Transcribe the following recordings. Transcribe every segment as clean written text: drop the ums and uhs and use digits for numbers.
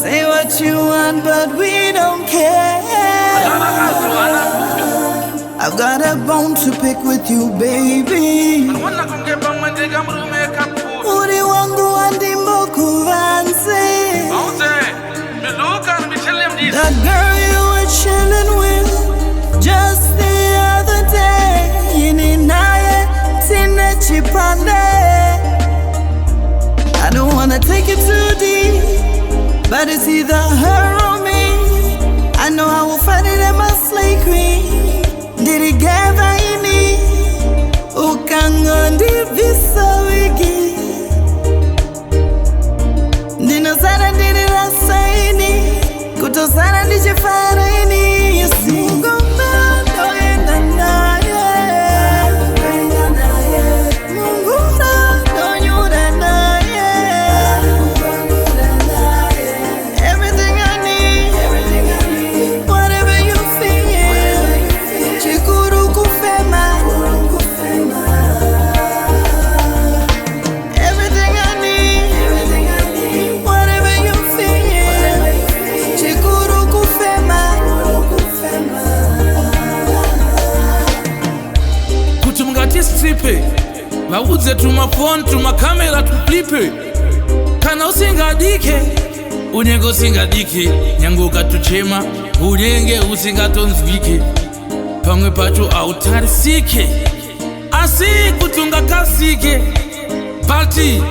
Say what you want, but we don't care. I've got a bone to pick with you, baby. Uri wangu andimbo kuvanze. That girl you were chilling with just the other day. Naye tina chipande. I don't wanna take it too deep, but it's either her or me. I know I will find it at my slay queen. Did it get any? Ukangondi visa wiki. Dino sana did it asaini. Kuto sana dichifara ini. You see, Ndoenda Naye. Mungura Ndoenda Naye. Everything I need, whatever you feel. Chikuru kufema. Everything I need, whatever you feel. Chikuru kufema. Kuti mungati stripe vaudze tumafoni tumakamera tuplipe. Kana usingadike unenge usingadike, nyange ukatuchema unenge usingatonzwike. Pamwe pacho autarisike, asi kuti ungakasike. Bati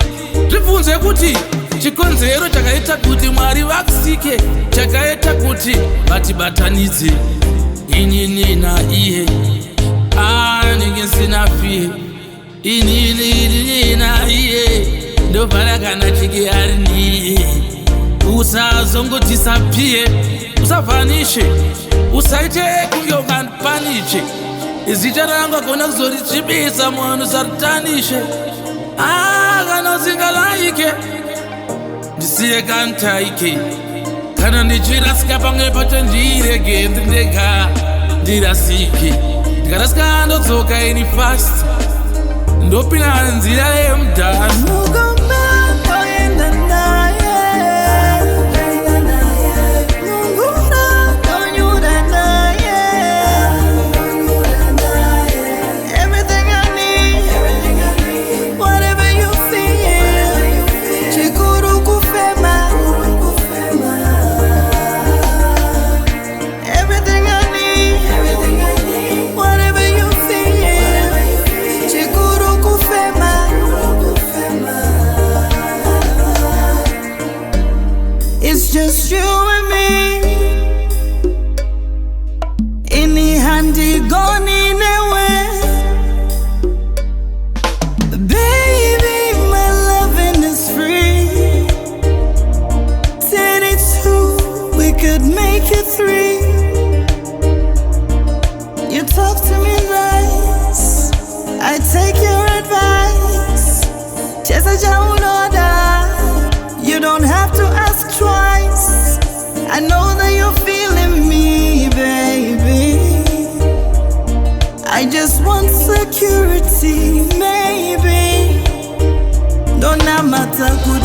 tibvunze kuti chikonzero chakaita kuti Mwari vakusike, chakaita kuti vatibatanidze inini naiye. Ndinge sina fiye inini naiye, ndobvara kana chike ari niye. Usazongotisapie, usavanishe, usaite kunge ungandipaniche. Zita rangu akona kuzorichibisa munhu usaritanishe. Kana usingalaike ndisiye kantaike. Kana ndichirasika pamwe pacho ndirege ndega ndirasike. Ndikarasika ndodzoka ini fast, ndopinda nzira yemudhani. Ndoenda Naye. Mungura Ndoenda Naye. Everything I need, whatever you feel. Chikuru kufema. Everything I need, whatever you feel. Chikuru kufema. It's just you and me. Any handy gone in away. Baby, my loving is free. 10 it's 2, we could make it 3. You talk to me nice, I take your advice. Chesa jaunoda, you don't have to ask twice. I know that you're feeling me, baby. I just want security, maybe. Don't matter good